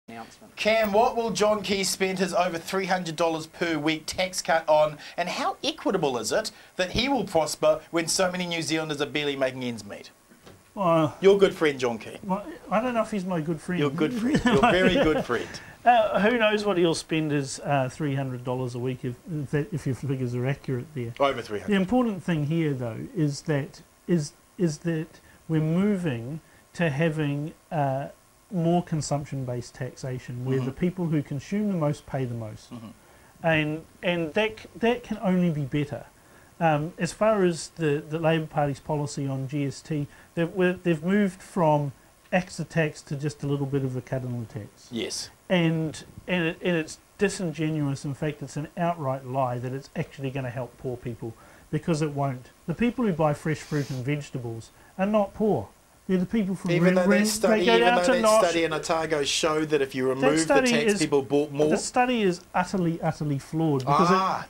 announcement. Cam, what will John Key spend his over $300 per week tax cut on, and how equitable is it that he will prosper when so many New Zealanders are barely making ends meet? Well, your good friend, John Key. Well, I don't know if he's my good friend. Your good friend. Your very good friend. Who knows what he'll spend his $300 a week if your figures are accurate there. Over 300. The important thing here, though, is that we're moving to having more consumption-based taxation, where the people who consume the most pay the most, and that can only be better. As far as the Labour Party's policy on GST, they've moved from extra tax to just a little bit of a cut in the tax. Yes. And it's disingenuous. In fact, it's an outright lie that it's actually going to help poor people, because it won't. The people who buy fresh fruit and vegetables are not poor. They're the people from even though that study in Otago showed that if you remove the tax, people bought more. The study is utterly flawed,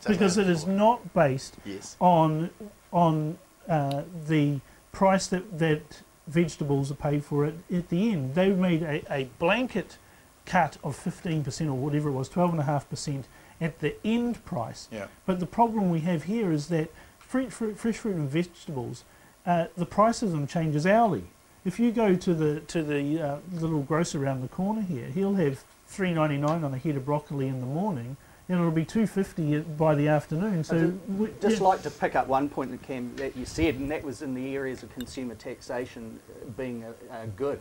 because it is not based on the price that vegetables are paid for at the end. They've made a blanket cut of 15% or whatever it was, 12.5% at the end price. Yeah. But the problem we have here is that fresh fruit and vegetables, the price of them changes hourly. If you go to the little grocer around the corner here, he'll have $3.99 on a head of broccoli in the morning, and it'll be $2.50 by the afternoon. So I'd just like to pick up one point that you said, and that was in the areas of consumer taxation being good,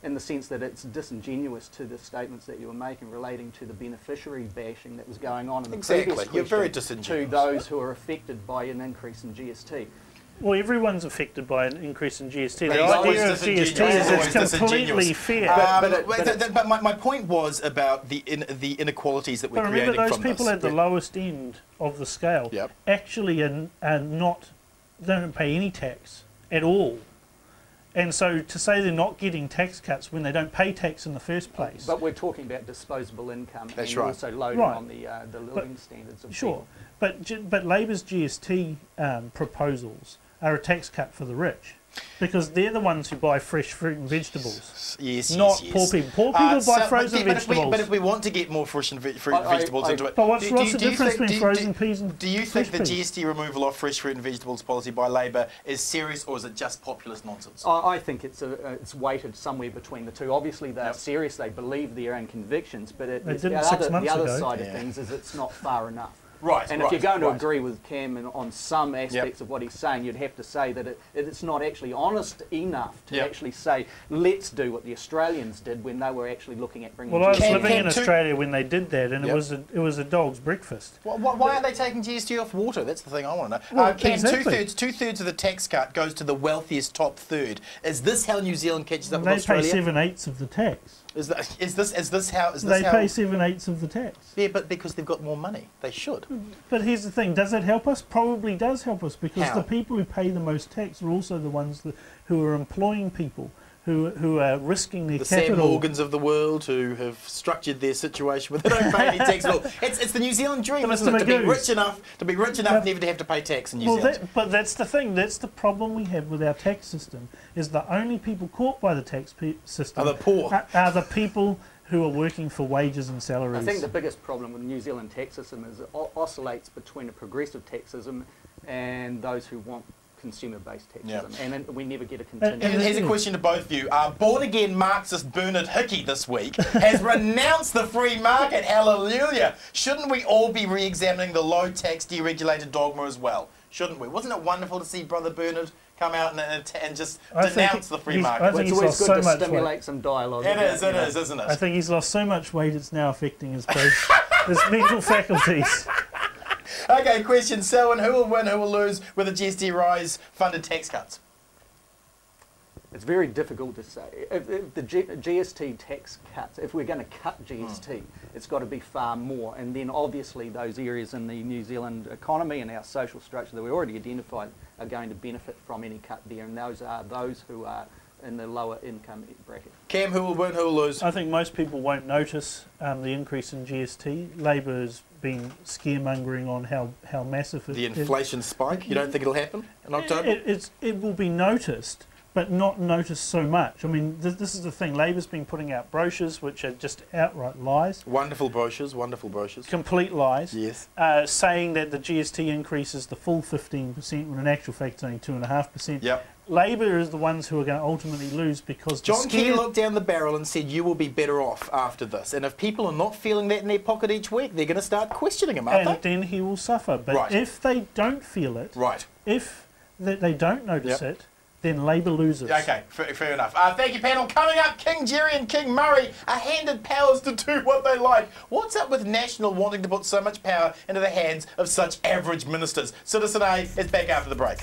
in the sense that it's disingenuous to the statements that you were making relating to the beneficiary bashing that was going on in the previous question. You're very disingenuous. To those who are affected by an increase in GST. Well, everyone's affected by an increase in GST. The idea of GST is it's completely fair. But my point was about the inequalities that we're creating from this. Remember, those people at the lowest end of the scale actually don't pay any tax at all. And so to say they're not getting tax cuts when they don't pay tax in the first place. But we're talking about disposable income and also loading on the living standards of people. But Labour's GST proposals are a tax cut for the rich, because they're the ones who buy fresh fruit and vegetables, not poor people. Poor people buy frozen vegetables. But if we want to get more fresh and fruit and vegetables into it... But what's the difference between frozen peas and Do you think the GST removal of fresh fruit and vegetables policy by Labour is serious, or is it just populist nonsense? I think it's weighted somewhere between the two. Obviously they're serious, they believe their own convictions, but the other side of things is it's not far enough. Right, and if you're going to agree with Cam on some aspects of what he's saying, you'd have to say that it's not actually honest enough to actually say, let's do what the Australians did when they were actually looking at bringing... Well, I was living in Australia when they did that, and it was a dog's breakfast. Well, why aren't they taking GST off water? That's the thing I want to know. Well, Cam, two-thirds of the tax cut goes to the wealthiest top third. Is this how New Zealand catches up with Australia? They pay 7/8 of the tax. Is this how? They pay 7/8 of the tax. Yeah, but because they've got more money, they should. But here's the thing: does it help us? Probably does help us, because the people who pay the most tax are also the ones who are employing people, who are risking their capital. The Sam Morgans of the world who have structured their situation where they don't pay any tax at all. It's the New Zealand dream, isn't it? To be rich enough, never to have to pay tax in New Zealand. But that's the thing. That's the problem we have with our tax system. Is the only people caught by the tax system are the poor. Are the people who are working for wages and salaries. I think the biggest problem with the New Zealand tax system is it oscillates between a progressive tax system and those who want consumer-based tax system, and we never get a continuation. Here's a question to both of you. Born-again Marxist Bernard Hickey this week has renounced the free market. Hallelujah! Shouldn't we all be re-examining the low-tax, deregulated dogma as well? Shouldn't we? Wasn't it wonderful to see Brother Bernard come out and just denounce the free market? It's always good to stimulate some dialogue. It is, isn't it? I think he's lost so much weight it's now affecting his mental faculties. Okay, question, Selwyn, who will win, who will lose with the GST rise funded tax cuts? It's very difficult to say. If the GST tax cuts, if we're going to cut GST, it's got to be far more. And then obviously those areas in the New Zealand economy and our social structure that we already identified are going to benefit from any cut there. And those are those who are in the lower income bracket. Cam, who will win, who will lose? I think most people won't notice the increase in GST. Labor has been scaremongering on how massive it is. The inflation spike, you don't think it'll happen in October? It will be noticed, but not noticed so much. I mean, this is the thing. Labour's been putting out brochures which are just outright lies. Wonderful brochures, wonderful brochures. Complete lies. Yes. Saying that the GST increase is the full 15%, when in actual fact it's only 2.5%. Yep. Labour is the ones who are going to ultimately lose because John Key looked down the barrel and said, you will be better off after this. And if people are not feeling that in their pocket each week, they're going to start questioning him, aren't they? And then he will suffer. But if they don't feel it, if they don't notice it, then Labour loses. Okay, fair enough. Thank you, panel. Coming up, King Jerry and King Murray are handed powers to do what they like. What's up with National wanting to put so much power into the hands of such average ministers? Citizen A is back after the break.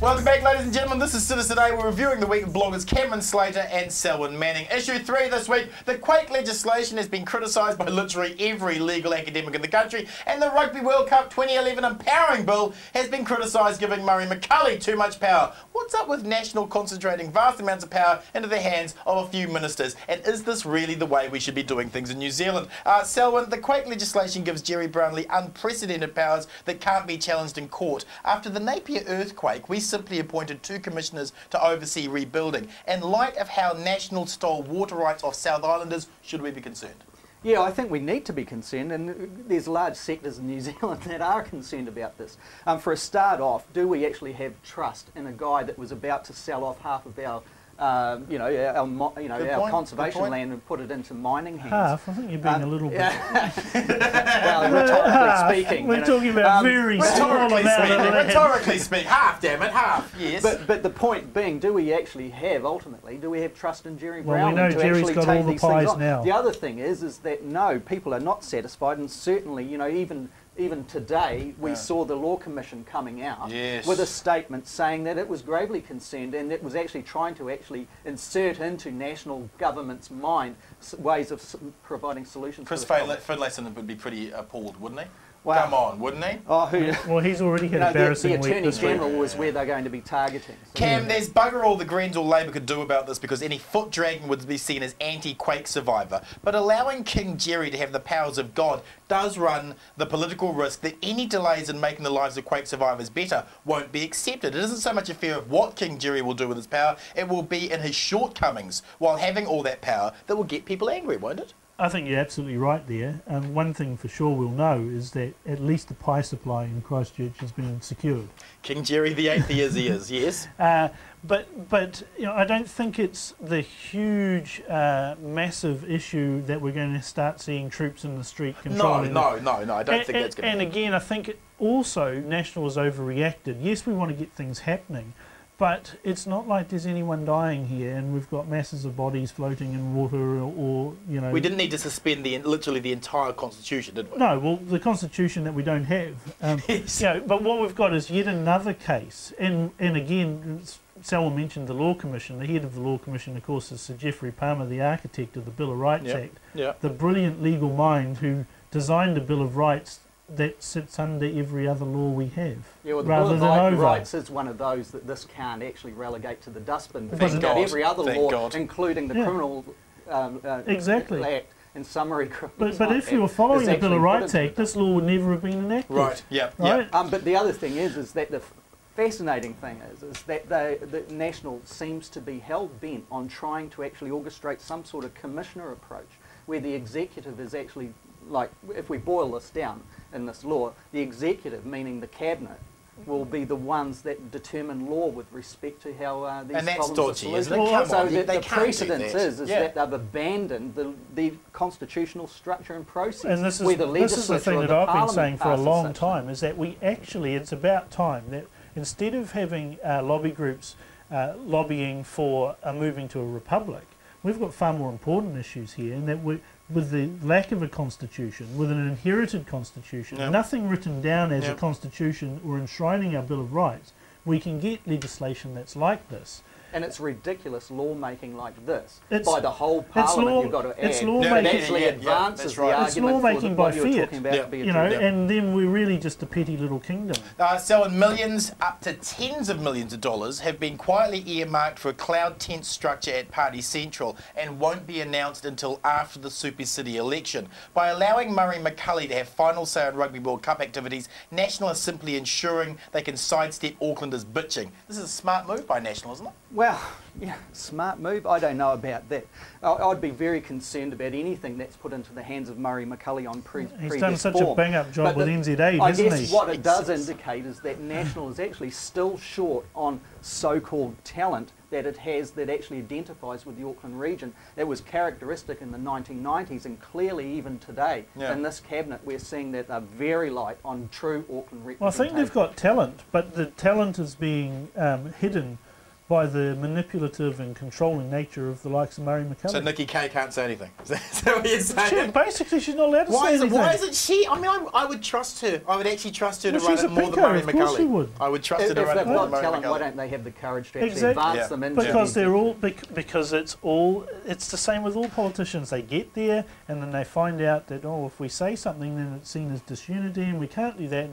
Welcome back, ladies and gentlemen. This is Citizen A. We're reviewing the week with bloggers Cameron Slater and Selwyn Manning. Issue 3 this week. The Quake legislation has been criticised by literally every legal academic in the country, and the Rugby World Cup 2011 Empowering Bill has been criticised, giving Murray McCulley too much power. What's up with National concentrating vast amounts of power into the hands of a few ministers? And is this really the way we should be doing things in New Zealand? Selwyn, the Quake legislation gives Jerry Brownlee unprecedented powers that can't be challenged in court. After the Napier earthquake, we simply appointed 2 commissioners to oversee rebuilding. In light of how National stole water rights off South Islanders, should we be concerned? Yeah, I think we need to be concerned, and there's large sectors in New Zealand that are concerned about this. For a start off, do we actually have trust in a guy that was about to sell off half of our our conservation land and put it into mining hands? Half? I think you're being a little bit... well, rhetorically speaking. We're talking about very small amount of Rhetorically speaking, half, damn it, half, yes. But the point being, do we actually have, ultimately, do we have trust in Jerry Brownlee we know to Jerry's actually got take all the these pies things on? now. The other thing is that no, people are not satisfied, and certainly, even today, we saw the Law Commission coming out with a statement saying that it was gravely concerned and it was actually trying to insert into national government's mind ways of providing solutions. Chris Finlayson would be pretty appalled, wouldn't he? Wow. Come on, wouldn't he? Oh, well, he's already had embarrassing the Attorney week General was where they're going to be targeting. So. Cam, there's bugger all the Greens or Labor could do about this because any foot dragging would be seen as anti-Quake survivor. But allowing King Jerry to have the powers of God does run the political risk that any delays in making the lives of Quake survivors better won't be accepted. It isn't so much a fear of what King Jerry will do with his power, it will be in his shortcomings while having all that power that will get people angry, won't it? I think you're absolutely right there. One thing for sure we'll know is that at least the pie supply in Christchurch has been secured. King Jerry the Eighth, he is, yes. But I don't think it's the huge, massive issue that we're going to start seeing troops in the street controlling. No, I don't think that's going to happen. And again, I think also National has overreacted. Yes, we want to get things happening, but it's not like there's anyone dying here and we've got masses of bodies floating in water or We didn't need to suspend literally the entire Constitution, did we? No, well, the Constitution that we don't have. Yes. But what we've got is yet another case. And again, Selwyn mentioned the Law Commission. The head of the Law Commission, of course, is Sir Geoffrey Palmer, the architect of the Bill of Rights Act. The brilliant legal mind who designed a Bill of Rights that sits under every other law we have. Yeah, well, the rather Bill than of Rights is one of those that this can't actually relegate to the dustbin. Thank God. Every other law, God. including the criminal exactly. act and summary criminal But if you were following the Bill of Rights Act, this law would never have been enacted. Right, yeah. But the other thing is that the fascinating thing is that the National seems to be hell-bent on trying to actually orchestrate some sort of commissioner approach where the executive is actually, like, if we boil this down in this law, the executive, meaning the cabinet, will be the ones that determine law with respect to how these problems are solved. So the precedence is that they've abandoned the constitutional structure and process. And this is the thing that I've been saying for a long time, is that it's about time that instead of having lobby groups lobbying for moving to a republic, we've got far more important issues here, and that with the lack of a constitution, with an inherited constitution, nothing written down as a constitution or enshrining our Bill of Rights, we can get legislation that's like this. And it's ridiculous lawmaking like this by the whole Parliament. You've got to add. It's lawmaking. It actually advances the argument. It's lawmaking by fiat. You know, and then we're really just a petty little kingdom. So millions, up to tens of millions of dollars, have been quietly earmarked for a cloud tent structure at Party Central and won't be announced until after the Super City election. By allowing Murray McCully to have final say on Rugby World Cup activities, National are simply ensuring they can sidestep Aucklanders bitching. This is a smart move by National, isn't it? Well, yeah, smart move. I don't know about that. I'd be very concerned about anything that's put into the hands of Murray McCully on previous form. He's done such a bang-up job with NZ Aid, I hasn't guess he? what it does indicate is that National is actually still short on so-called talent that it has that actually identifies with the Auckland region. That was characteristic in the 1990s, and clearly even today in this cabinet we're seeing that they're very light on true Auckland representation. Well, I think they've got talent, but the talent is being hidden by the manipulative and controlling nature of the likes of Murray McCully. So Nikki Kay can't say anything. Is that what you're saying? Basically, she's not allowed to say anything. Why isn't she? I mean, I would trust her. I would actually trust her to run she's it a more than pinko, Murray of course McCully. she would. I would trust her to If run it they've more than got Murray talent, McCully. why don't they have the courage to actually advance them into because they're all because it's the same with all politicians. They get there and then they find out that if we say something, then it's seen as disunity, and we can't do that,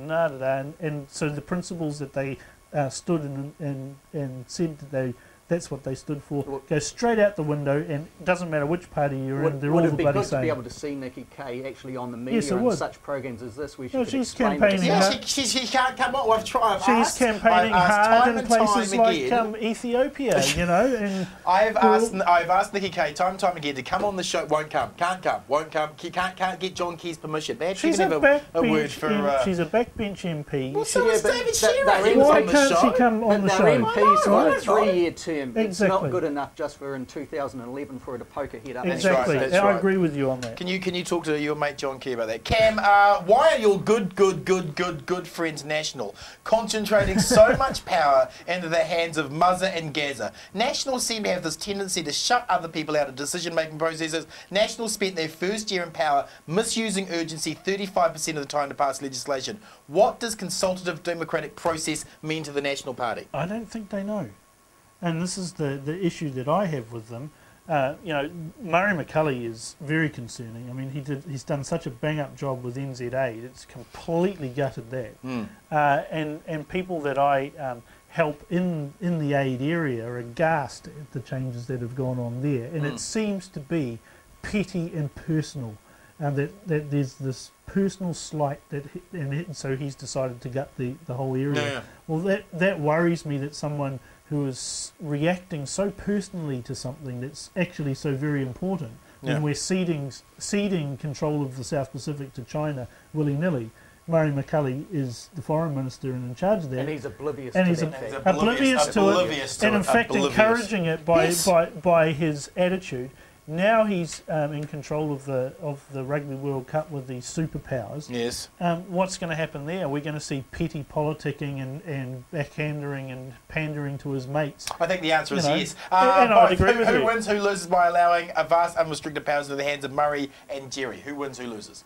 and so the principles that they stood and said that that's what they stood for. Go straight out the window, and it doesn't matter which party you're in. They're all the bloody same. Would it be good to be able to see Nikki Kay actually on the media and such programs as this? We should she's campaigning hard. She can't come on. She's campaigning hard in places like Ethiopia, you know. And I've asked Nikki Kay time and time again to come on the show. Won't come. Can't come. Won't come. Can't get John Key's permission. They actually she's a word for. She's a backbench MP. Well, so is David Shearer. Why can't she come on the show? They're MPs for a 3-year term. Exactly. It's not good enough just for in 2011 for her to poke her head up. Exactly. That's right. I agree with you on that. Can you talk to your mate John Key about that? Cam, why are your good friends National concentrating so much power into the hands of Muzza and Gaza? National seem to have this tendency to shut other people out of decision-making processes. National spent their first year in power misusing urgency 35% of the time to pass legislation. What does consultative democratic process mean to the National Party? I don't think they know. And this is the issue that I have with them. You know, Murray McCully is very concerning. I mean, he's done such a bang-up job with NZ Aid. It's completely gutted that. And people that I help in the aid area are aghast at the changes that have gone on there. And it seems to be petty and personal. That there's this personal slight so he's decided to gut the whole area. Well, that worries me, that someone who is reacting so personally to something that's actually so very important, when we're ceding control of the South Pacific to China willy-nilly. Murray McCully is the foreign minister and in charge of that. And he's oblivious to that. Oblivious to it, and in fact encouraging it by his attitude. Now he's in control of the Rugby World Cup with these superpowers. Yes. What's going to happen there? We're going to see petty politicking and backhandering and pandering to his mates. I think the answer is yes. And I'd agree with you. Who wins, who loses by allowing a vast unrestricted powers into the hands of Murray and Jerry? Who wins, who loses?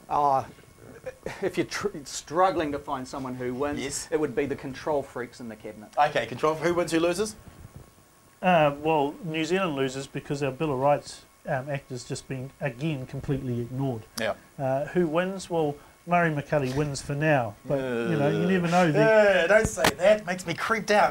If you're struggling to find someone who wins, it would be the control freaks in the cabinet. Okay, control. Who wins, who loses? Well, New Zealand loses because our Bill of Rights Act has just been, again, completely ignored. Yeah. Who wins? Well, Murray McCully wins for now, but you never know. Don't say that. Makes me creeped out.